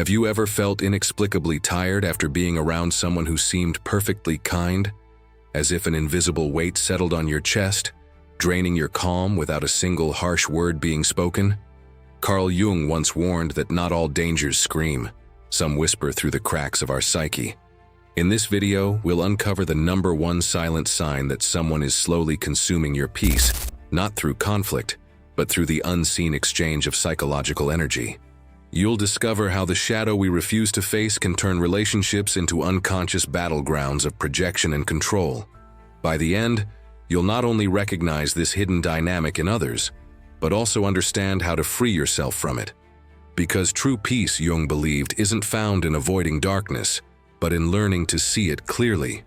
Have you ever felt inexplicably tired after being around someone who seemed perfectly kind, as if an invisible weight settled on your chest, draining your calm without a single harsh word being spoken? Carl Jung once warned that not all dangers scream, some whisper through the cracks of our psyche. In this video, we'll uncover the #1 silent sign that someone is slowly consuming your peace, not through conflict, but through the unseen exchange of psychological energy. You'll discover how the shadow we refuse to face can turn relationships into unconscious battlegrounds of projection and control. By the end, you'll not only recognize this hidden dynamic in others, but also understand how to free yourself from it. Because true peace, Jung believed, isn't found in avoiding darkness, but in learning to see it clearly.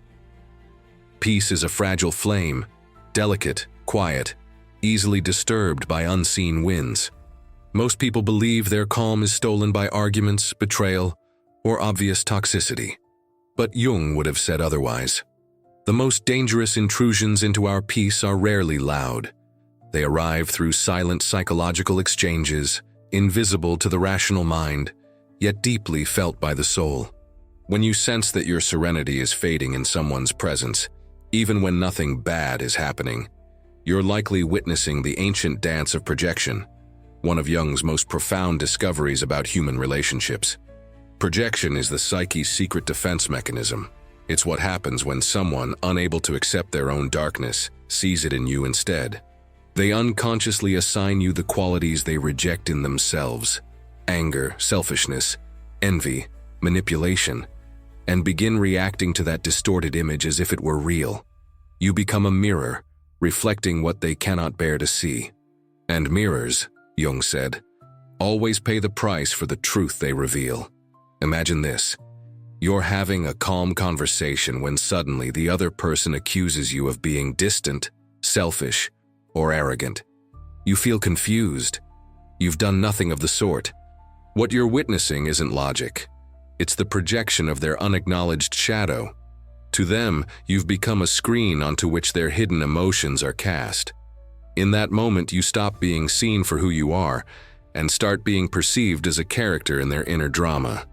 Peace is a fragile flame, delicate, quiet, easily disturbed by unseen winds. Most people believe their calm is stolen by arguments, betrayal, or obvious toxicity. But Jung would have said otherwise. The most dangerous intrusions into our peace are rarely loud. They arrive through silent psychological exchanges, invisible to the rational mind, yet deeply felt by the soul. When you sense that your serenity is fading in someone's presence, even when nothing bad is happening, you're likely witnessing the ancient dance of projection, one of Jung's most profound discoveries about human relationships. Projection is the psyche's secret defense mechanism. It's what happens when someone, unable to accept their own darkness, sees it in you instead. They unconsciously assign you the qualities they reject in themselves: anger, selfishness, envy, manipulation, and begin reacting to that distorted image as if it were real. You become a mirror, reflecting what they cannot bear to see. And mirrors, Jung said, always pay the price for the truth they reveal. Imagine this. You're having a calm conversation when suddenly the other person accuses you of being distant, selfish, or arrogant. You feel confused. You've done nothing of the sort. What you're witnessing isn't logic. It's the projection of their unacknowledged shadow. To them, you've become a screen onto which their hidden emotions are cast. In that moment, you stop being seen for who you are and start being perceived as a character in their inner drama.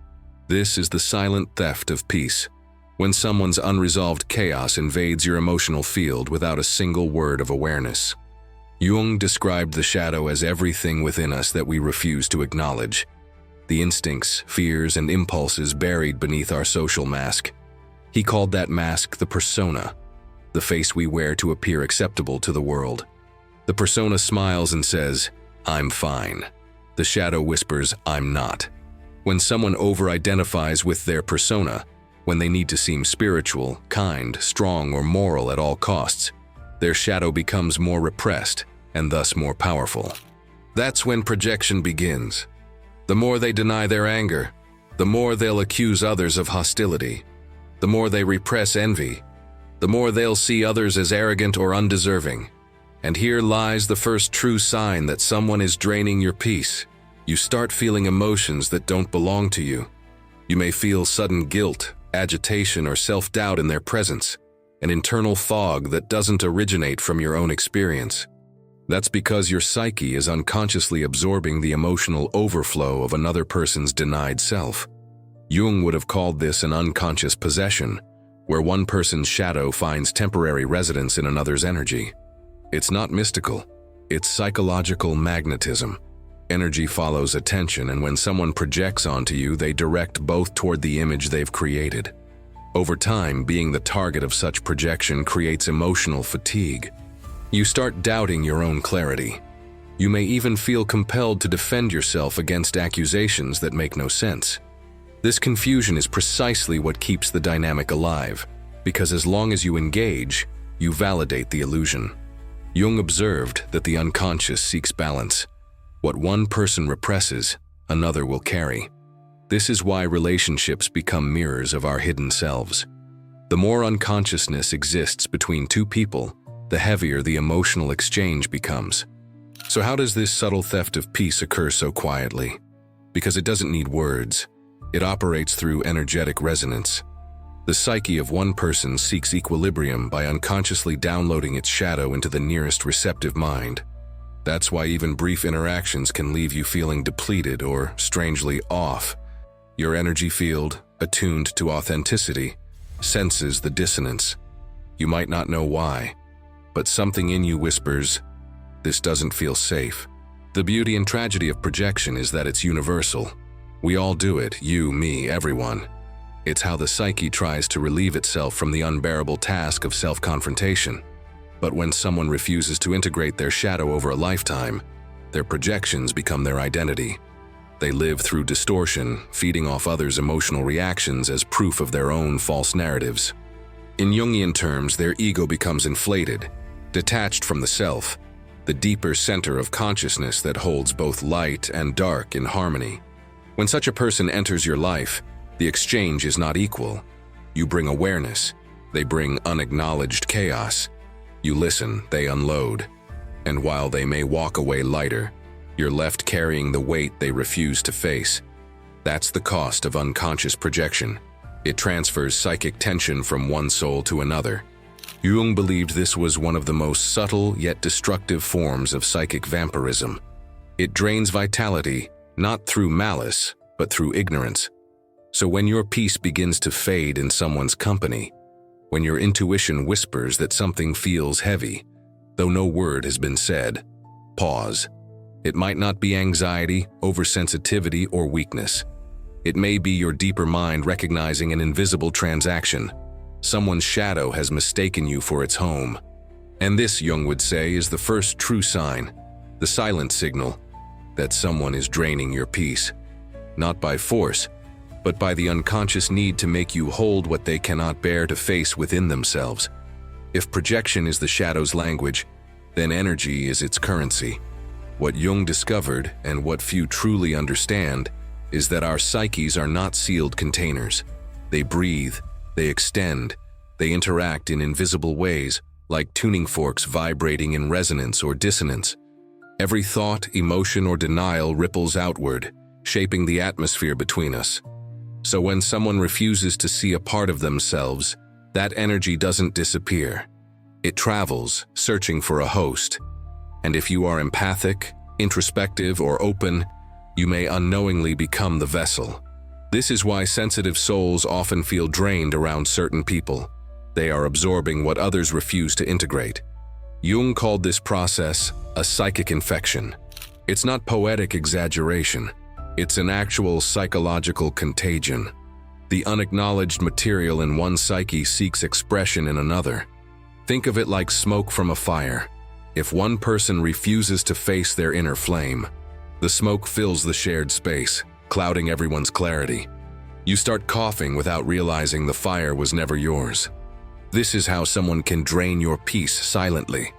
This is the silent theft of peace, when someone's unresolved chaos invades your emotional field without a single word of awareness. Jung described the shadow as everything within us that we refuse to acknowledge. The instincts, fears, and impulses buried beneath our social mask. He called that mask the persona, the face we wear to appear acceptable to the world. The persona smiles and says, "I'm fine." The shadow whispers, "I'm not." When someone over-identifies with their persona, when they need to seem spiritual, kind, strong, or moral at all costs, their shadow becomes more repressed and thus more powerful. That's when projection begins. The more they deny their anger, the more they'll accuse others of hostility. The more they repress envy, the more they'll see others as arrogant or undeserving. And here lies the first true sign that someone is draining your peace. You start feeling emotions that don't belong to you. You may feel sudden guilt, agitation, or self-doubt in their presence, an internal fog that doesn't originate from your own experience. That's because your psyche is unconsciously absorbing the emotional overflow of another person's denied self. Jung would have called this an unconscious possession, where one person's shadow finds temporary residence in another's energy. It's not mystical, it's psychological magnetism. Energy follows attention, and when someone projects onto you, they direct both toward the image they've created. Over time, being the target of such projection creates emotional fatigue. You start doubting your own clarity. You may even feel compelled to defend yourself against accusations that make no sense. This confusion is precisely what keeps the dynamic alive, because as long as you engage, you validate the illusion. Jung observed that the unconscious seeks balance. What one person represses, another will carry. This is why relationships become mirrors of our hidden selves. The more unconsciousness exists between two people, the heavier the emotional exchange becomes. So how does this subtle theft of peace occur so quietly? Because it doesn't need words. It operates through energetic resonance. The psyche of one person seeks equilibrium by unconsciously downloading its shadow into the nearest receptive mind. That's why even brief interactions can leave you feeling depleted or strangely off. Your energy field, attuned to authenticity, senses the dissonance. You might not know why, but something in you whispers, "This doesn't feel safe." The beauty and tragedy of projection is that it's universal. We all do it, you, me, everyone. It's how the psyche tries to relieve itself from the unbearable task of self-confrontation. But when someone refuses to integrate their shadow over a lifetime, their projections become their identity. They live through distortion, feeding off others' emotional reactions as proof of their own false narratives. In Jungian terms, their ego becomes inflated, detached from the self, the deeper center of consciousness that holds both light and dark in harmony. When such a person enters your life, the exchange is not equal. You bring awareness, they bring unacknowledged chaos. You listen, they unload. And while they may walk away lighter, you're left carrying the weight they refuse to face. That's the cost of unconscious projection. It transfers psychic tension from one soul to another. Jung believed this was one of the most subtle yet destructive forms of psychic vampirism. It drains vitality, not through malice, but through ignorance. So when your peace begins to fade in someone's company, when your intuition whispers that something feels heavy, though no word has been said, pause. It might not be anxiety, oversensitivity, or weakness. It may be your deeper mind recognizing an invisible transaction. Someone's shadow has mistaken you for its home. And this, Jung would say, is the first true sign, the silent signal, that someone is draining your peace. Not by force, but by the unconscious need to make you hold what they cannot bear to face within themselves. If projection is the shadow's language, then energy is its currency. What Jung discovered, and what few truly understand, is that our psyches are not sealed containers. They breathe, they extend, they interact in invisible ways, like tuning forks vibrating in resonance or dissonance. Every thought, emotion, or denial ripples outward, shaping the atmosphere between us. So when someone refuses to see a part of themselves, that energy doesn't disappear. It travels, searching for a host. And if you are empathic, introspective, or open, you may unknowingly become the vessel. This is why sensitive souls often feel drained around certain people. They are absorbing what others refuse to integrate. Jung called this process a psychic infection. It's not poetic exaggeration. It's an actual psychological contagion. The unacknowledged material in one psyche seeks expression in another. Think of it like smoke from a fire. If one person refuses to face their inner flame, the smoke fills the shared space, clouding everyone's clarity. You start coughing without realizing the fire was never yours. This is how someone can drain your peace silently,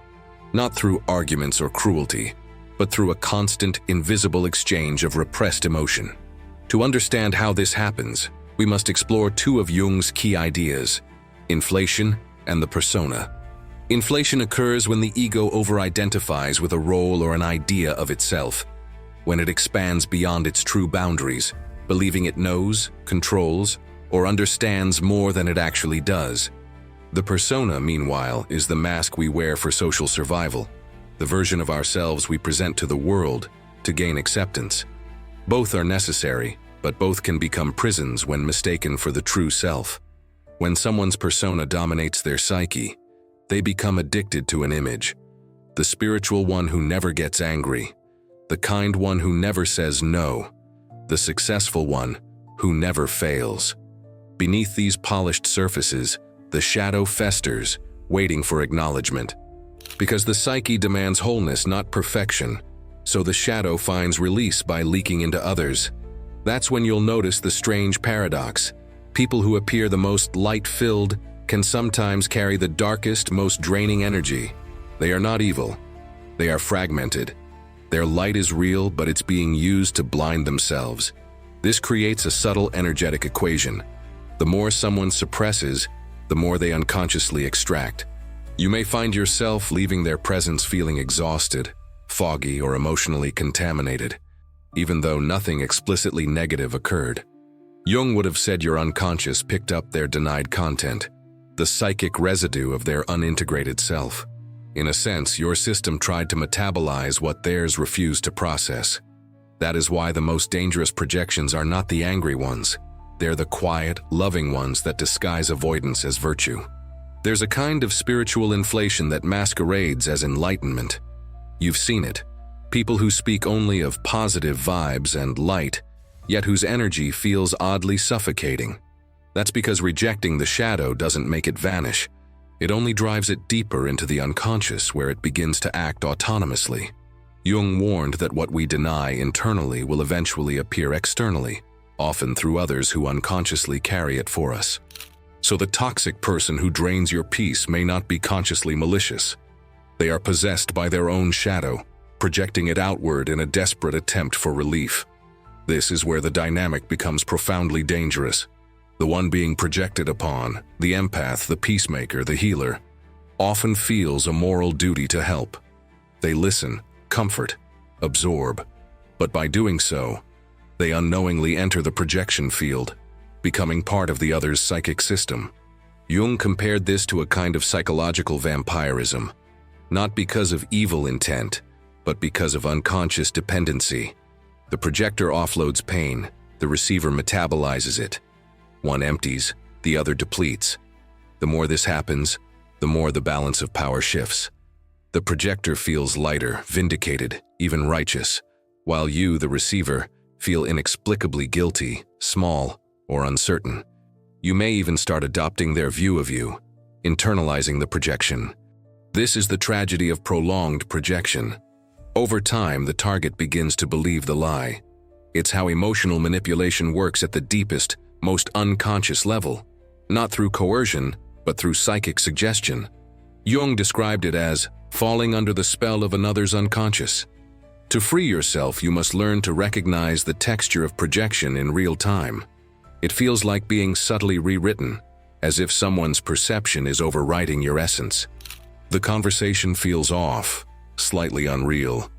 not through arguments or cruelty, but through a constant, invisible exchange of repressed emotion. To understand how this happens, we must explore two of Jung's key ideas, inflation and the persona. Inflation occurs when the ego over-identifies with a role or an idea of itself, when it expands beyond its true boundaries, believing it knows, controls, or understands more than it actually does. The persona, meanwhile, is the mask we wear for social survival, the version of ourselves we present to the world to gain acceptance. Both are necessary, but both can become prisons when mistaken for the true self. When someone's persona dominates their psyche, they become addicted to an image. The spiritual one who never gets angry, the kind one who never says no, the successful one who never fails. Beneath these polished surfaces, the shadow festers, waiting for acknowledgement. Because the psyche demands wholeness, not perfection, so the shadow finds release by leaking into others. That's when you'll notice the strange paradox. People who appear the most light-filled can sometimes carry the darkest, most draining energy. They are not evil. They are fragmented. Their light is real, but it's being used to blind themselves. This creates a subtle energetic equation. The more someone suppresses, the more they unconsciously extract. You may find yourself leaving their presence feeling exhausted, foggy, or emotionally contaminated, even though nothing explicitly negative occurred. Jung would have said your unconscious picked up their denied content, the psychic residue of their unintegrated self. In a sense, your system tried to metabolize what theirs refused to process. That is why the most dangerous projections are not the angry ones. They're the quiet, loving ones that disguise avoidance as virtue. There's a kind of spiritual inflation that masquerades as enlightenment. You've seen it. People who speak only of positive vibes and light, yet whose energy feels oddly suffocating. That's because rejecting the shadow doesn't make it vanish. It only drives it deeper into the unconscious, where it begins to act autonomously. Jung warned that what we deny internally will eventually appear externally, often through others who unconsciously carry it for us. So the toxic person who drains your peace may not be consciously malicious. They are possessed by their own shadow, projecting it outward in a desperate attempt for relief. This is where the dynamic becomes profoundly dangerous. The one being projected upon, the empath, the peacemaker, the healer, often feels a moral duty to help. They listen, comfort, absorb, but by doing so, they unknowingly enter the projection field, becoming part of the other's psychic system. Jung compared this to a kind of psychological vampirism, not because of evil intent, but because of unconscious dependency. The projector offloads pain, the receiver metabolizes it. One empties, the other depletes. The more this happens, the more the balance of power shifts. The projector feels lighter, vindicated, even righteous, while you, the receiver, feel inexplicably guilty, small, or uncertain. You may even start adopting their view of you, internalizing the projection. This is the tragedy of prolonged projection. Over time, the target begins to believe the lie. It's how emotional manipulation works at the deepest, most unconscious level, not through coercion, but through psychic suggestion. Jung described it as falling under the spell of another's unconscious. To free yourself, you must learn to recognize the texture of projection in real time. It feels like being subtly rewritten, as if someone's perception is overwriting your essence. The conversation feels off, slightly unreal.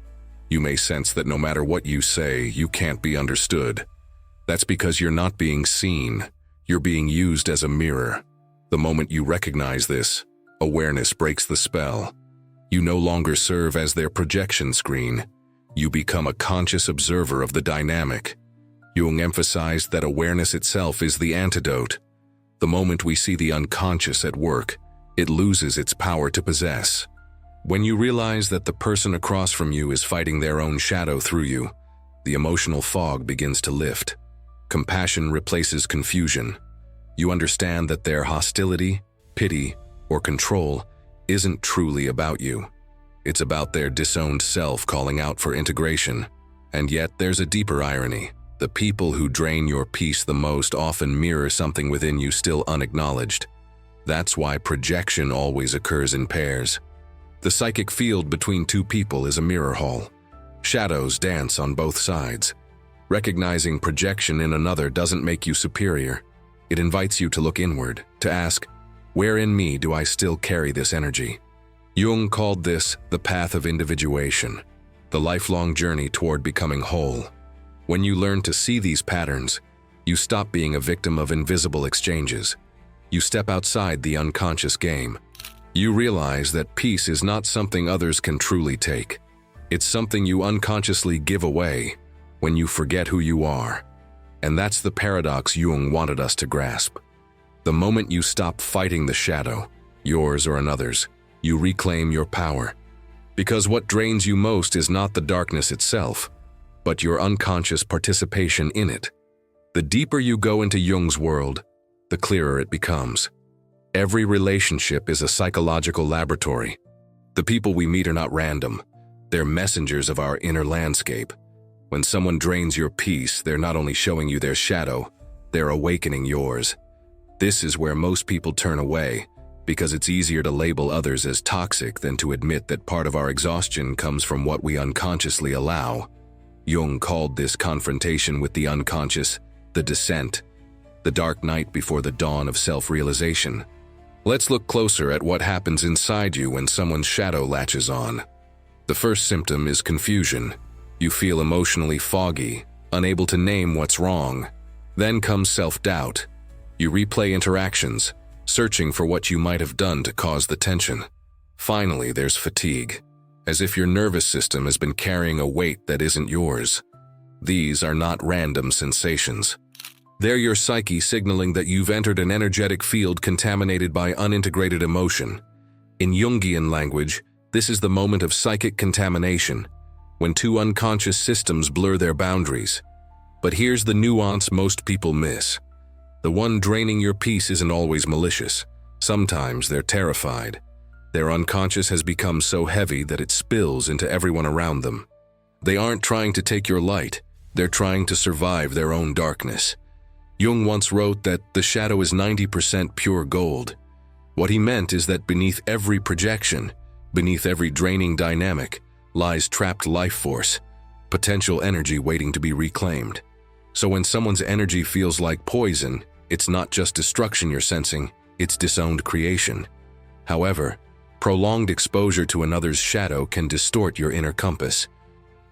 You may sense that no matter what you say, you can't be understood. That's because you're not being seen. You're being used as a mirror. The moment you recognize this, awareness breaks the spell. You no longer serve as their projection screen. You become a conscious observer of the dynamic. Jung emphasized that awareness itself is the antidote. The moment we see the unconscious at work, it loses its power to possess. When you realize that the person across from you is fighting their own shadow through you, the emotional fog begins to lift. Compassion replaces confusion. You understand that their hostility, pity, or control isn't truly about you. It's about their disowned self calling out for integration. And yet there's a deeper irony. The people who drain your peace the most often mirror something within you still unacknowledged. That's why projection always occurs in pairs. The psychic field between two people is a mirror hall. Shadows dance on both sides. Recognizing projection in another doesn't make you superior. It invites you to look inward, to ask, where in me do I still carry this energy? Jung called this the path of individuation, the lifelong journey toward becoming whole. When you learn to see these patterns, you stop being a victim of invisible exchanges. You step outside the unconscious game. You realize that peace is not something others can truly take. It's something you unconsciously give away when you forget who you are. And that's the paradox Jung wanted us to grasp. The moment you stop fighting the shadow, yours or another's, you reclaim your power. Because what drains you most is not the darkness itself, but your unconscious participation in it. The deeper you go into Jung's world, the clearer it becomes. Every relationship is a psychological laboratory. The people we meet are not random. They're messengers of our inner landscape. When someone drains your peace, they're not only showing you their shadow, they're awakening yours. This is where most people turn away, because it's easier to label others as toxic than to admit that part of our exhaustion comes from what we unconsciously allow. Jung called this confrontation with the unconscious the descent, the dark night before the dawn of self-realization. Let's look closer at what happens inside you when someone's shadow latches on. The first symptom is confusion. You feel emotionally foggy, unable to name what's wrong. Then comes self-doubt. You replay interactions, searching for what you might have done to cause the tension. Finally, there's fatigue, as if your nervous system has been carrying a weight that isn't yours. These are not random sensations. They're your psyche signaling that you've entered an energetic field contaminated by unintegrated emotion. In Jungian language, this is the moment of psychic contamination, when two unconscious systems blur their boundaries. But here's the nuance most people miss. The one draining your peace isn't always malicious. Sometimes they're terrified. Their unconscious has become so heavy that it spills into everyone around them. They aren't trying to take your light, they're trying to survive their own darkness. Jung once wrote that the shadow is 90% pure gold. What he meant is that beneath every projection, beneath every draining dynamic, lies trapped life force, potential energy waiting to be reclaimed. So when someone's energy feels like poison, it's not just destruction you're sensing, it's disowned creation. However, prolonged exposure to another's shadow can distort your inner compass.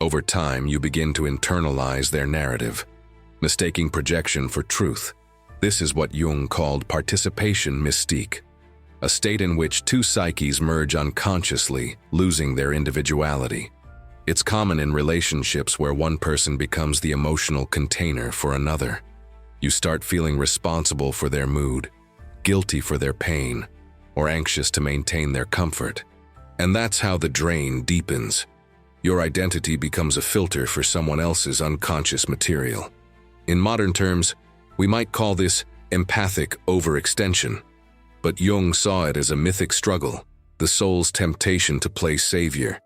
Over time, you begin to internalize their narrative, mistaking projection for truth. This is what Jung called participation mystique, a state in which two psyches merge unconsciously, losing their individuality. It's common in relationships where one person becomes the emotional container for another. You start feeling responsible for their mood, guilty for their pain, or anxious to maintain their comfort. And that's how the drain deepens. Your identity becomes a filter for someone else's unconscious material. In modern terms, we might call this empathic overextension. But Jung saw it as a mythic struggle, the soul's temptation to play savior.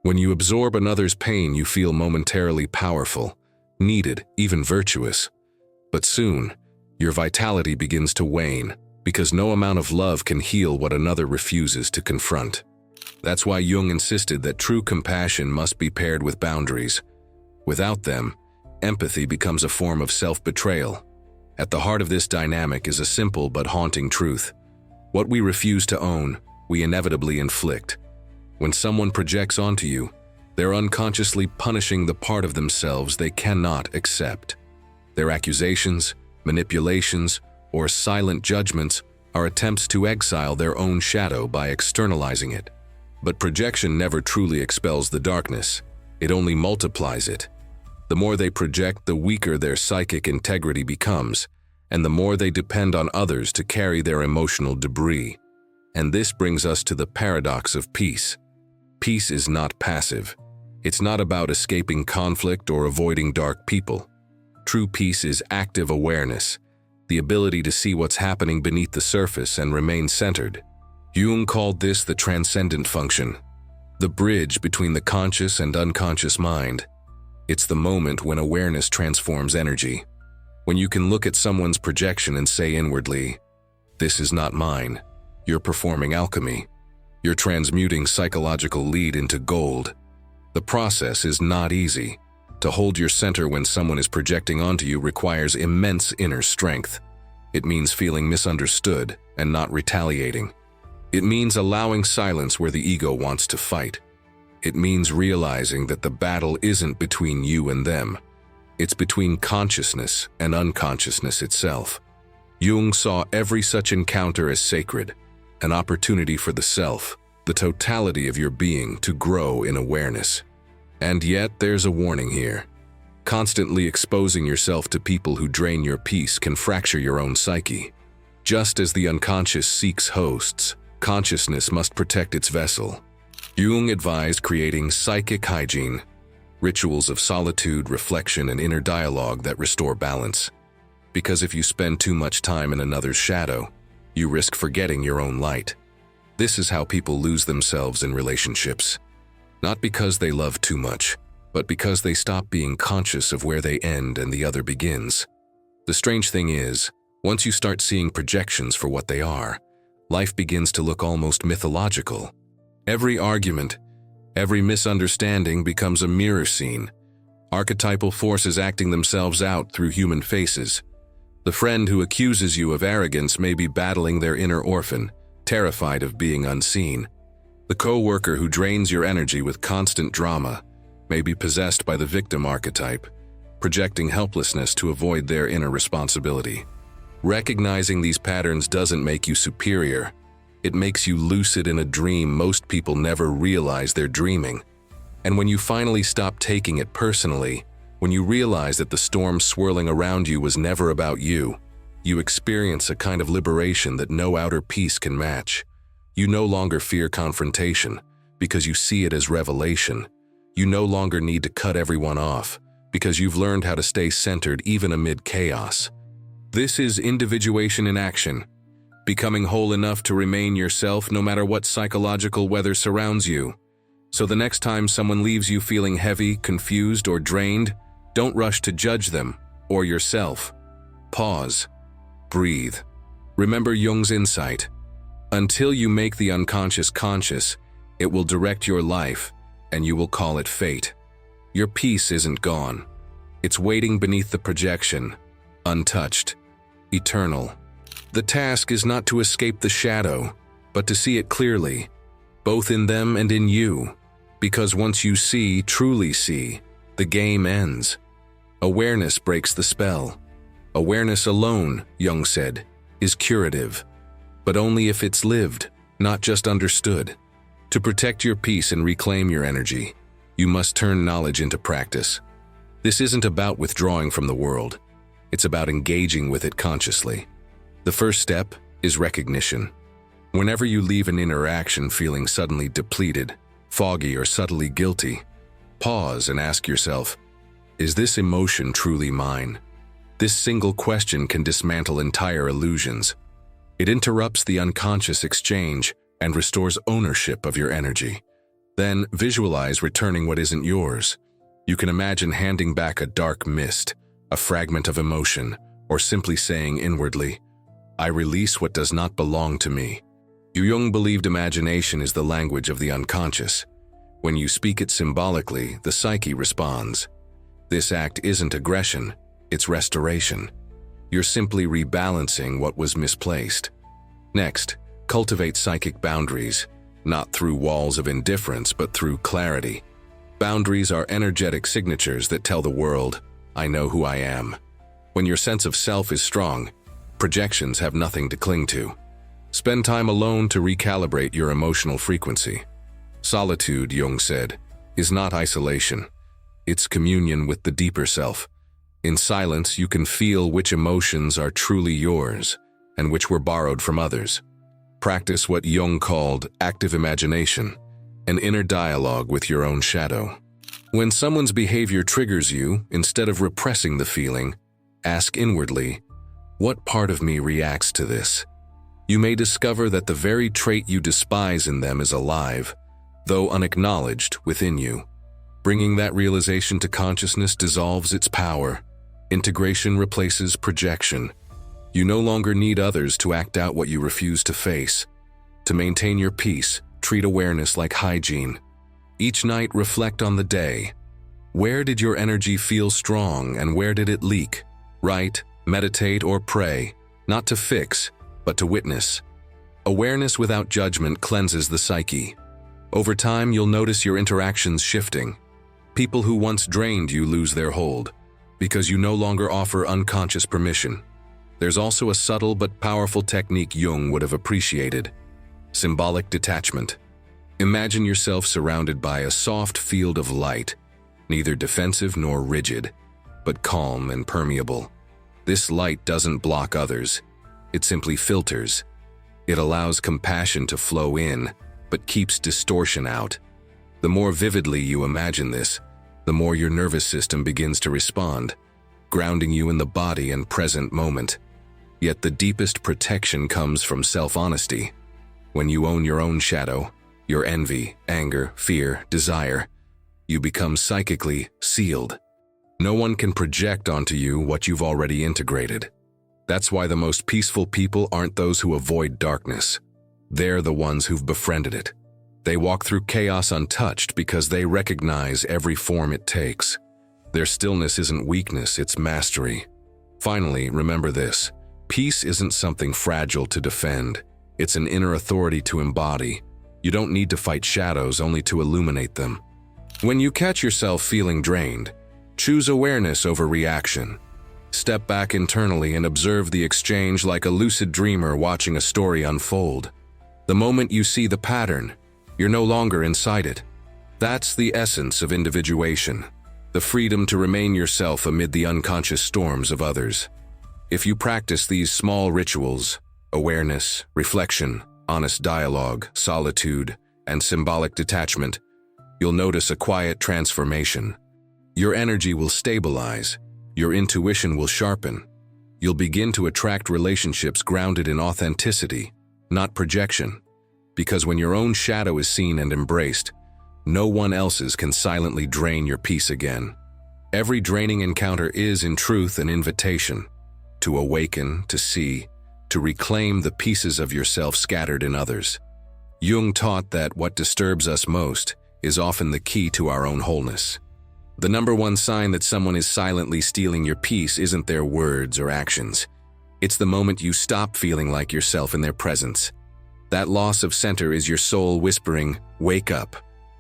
When you absorb another's pain, you feel momentarily powerful, needed, even virtuous. But soon, your vitality begins to wane, because no amount of love can heal what another refuses to confront. That's why Jung insisted that true compassion must be paired with boundaries. Without them, empathy becomes a form of self-betrayal. At the heart of this dynamic is a simple but haunting truth. What we refuse to own, we inevitably inflict. When someone projects onto you, they're unconsciously punishing the part of themselves they cannot accept. Their accusations, manipulations, or silent judgments are attempts to exile their own shadow by externalizing it. But projection never truly expels the darkness, it only multiplies it. The more they project, the weaker their psychic integrity becomes, and the more they depend on others to carry their emotional debris. And this brings us to the paradox of peace. Peace is not passive. It's not about escaping conflict or avoiding dark people. True peace is active awareness, the ability to see what's happening beneath the surface and remain centered. Jung called this the transcendent function, the bridge between the conscious and unconscious mind. It's the moment when awareness transforms energy, when you can look at someone's projection and say inwardly, "This is not mine." You're performing alchemy. You're transmuting psychological lead into gold. The process is not easy. To hold your center when someone is projecting onto you requires immense inner strength. It means feeling misunderstood and not retaliating. It means allowing silence where the ego wants to fight. It means realizing that the battle isn't between you and them. It's between consciousness and unconsciousness itself. Jung saw every such encounter as sacred, an opportunity for the self, the totality of your being, to grow in awareness. And yet there's a warning here. Constantly exposing yourself to people who drain your peace can fracture your own psyche. Just as the unconscious seeks hosts, consciousness must protect its vessel. Jung advised creating psychic hygiene, rituals of solitude, reflection, and inner dialogue that restore balance. Because if you spend too much time in another's shadow, you risk forgetting your own light. This is how people lose themselves in relationships. Not because they love too much, but because they stop being conscious of where they end and the other begins. The strange thing is, once you start seeing projections for what they are, life begins to look almost mythological. Every argument, every misunderstanding becomes a mirror scene. Archetypal forces acting themselves out through human faces. The friend who accuses you of arrogance may be battling their inner orphan, terrified of being unseen. The co-worker who drains your energy with constant drama may be possessed by the victim archetype, projecting helplessness to avoid their inner responsibility. Recognizing these patterns doesn't make you superior. It makes you lucid in a dream most people never realize they're dreaming. And when you finally stop taking it personally, When you realize that the storm swirling around you was never about you, you experience a kind of liberation that no outer peace can match. You no longer fear confrontation because you see it as revelation. You no longer need to cut everyone off because you've learned how to stay centered even amid chaos. This is individuation in action, becoming whole enough to remain yourself no matter what psychological weather surrounds you. So the next time someone leaves you feeling heavy, confused, or drained, don't rush to judge them or yourself. Pause. Breathe. Remember Jung's insight. Until you make the unconscious conscious, it will direct your life, and you will call it fate. Your peace isn't gone. It's waiting beneath the projection, untouched, eternal. The task is not to escape the shadow, but to see it clearly, both in them and in you. Because once you see, truly see, the game ends. Awareness breaks the spell. Awareness alone, Jung said, is curative, but only if it's lived, not just understood. To protect your peace and reclaim your energy, you must turn knowledge into practice. This isn't about withdrawing from the world. It's about engaging with it consciously. The first step is recognition. Whenever you leave an interaction feeling suddenly depleted, foggy, or subtly guilty, pause and ask yourself, is this emotion truly mine? This single question can dismantle entire illusions. It interrupts the unconscious exchange and restores ownership of your energy. Then visualize returning what isn't yours. You can imagine handing back a dark mist, a fragment of emotion, or simply saying inwardly, I release what does not belong to me. Jung believed imagination is the language of the unconscious. When you speak it symbolically, the psyche responds. This act isn't aggression, it's restoration. You're simply rebalancing what was misplaced. Next, cultivate psychic boundaries, not through walls of indifference, but through clarity. Boundaries are energetic signatures that tell the world, I know who I am. When your sense of self is strong, projections have nothing to cling to. Spend time alone to recalibrate your emotional frequency. Solitude, Jung said, is not isolation. It's communion with the deeper self. In silence, you can feel which emotions are truly yours and which were borrowed from others. Practice what Jung called active imagination, an inner dialogue with your own shadow. When someone's behavior triggers you, instead of repressing the feeling, ask inwardly, what part of me reacts to this? You may discover that the very trait you despise in them is alive, though unacknowledged, within you. Bringing that realization to consciousness dissolves its power. Integration replaces projection. You no longer need others to act out what you refuse to face. To maintain your peace, treat awareness like hygiene. Each night, reflect on the day. Where did your energy feel strong and where did it leak? Write, meditate, or pray, not to fix, but to witness. Awareness without judgment cleanses the psyche. Over time, you'll notice your interactions shifting. People who once drained you lose their hold, because you no longer offer unconscious permission. There's also a subtle but powerful technique Jung would have appreciated: symbolic detachment. Imagine yourself surrounded by a soft field of light, neither defensive nor rigid, but calm and permeable. This light doesn't block others, it simply filters. It allows compassion to flow in, but keeps distortion out. The more vividly you imagine this, the more your nervous system begins to respond, grounding you in the body and present moment. Yet the deepest protection comes from self-honesty. When you own your own shadow, your envy, anger, fear, desire, you become psychically sealed. No one can project onto you what you've already integrated. That's why the most peaceful people aren't those who avoid darkness. They're the ones who've befriended it. They walk through chaos untouched because they recognize every form it takes. Their stillness isn't weakness, it's mastery. Finally, remember this: peace isn't something fragile to defend. It's an inner authority to embody. You don't need to fight shadows, only to illuminate them. When you catch yourself feeling drained, choose awareness over reaction. Step back internally and observe the exchange like a lucid dreamer watching a story unfold. The moment you see the pattern, you're no longer inside it. That's the essence of individuation. the freedom to remain yourself amid the unconscious storms of others. If you practice these small rituals, awareness, reflection, honest dialogue, solitude, and symbolic detachment, you'll notice a quiet transformation. Your energy will stabilize, your intuition will sharpen. You'll begin to attract relationships grounded in authenticity, not projection. Because when your own shadow is seen and embraced, no one else's can silently drain your peace again. Every draining encounter is, in truth, an invitation to awaken, to see, to reclaim the pieces of yourself scattered in others. Jung taught that what disturbs us most is often the key to our own wholeness. The number one sign that someone is silently stealing your peace isn't their words or actions. It's the moment you stop feeling like yourself in their presence. That loss of center is your soul whispering, "Wake up."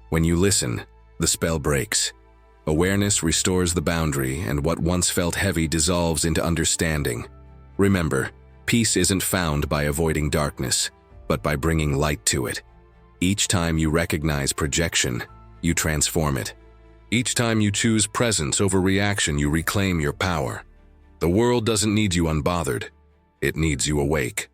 When you listen, the spell breaks. Awareness restores the boundary, and what once felt heavy dissolves into understanding. Remember, peace isn't found by avoiding darkness, but by bringing light to it. Each time you recognize projection, you transform it. Each time you choose presence over reaction, you reclaim your power. The world doesn't need you unbothered. It needs you awake.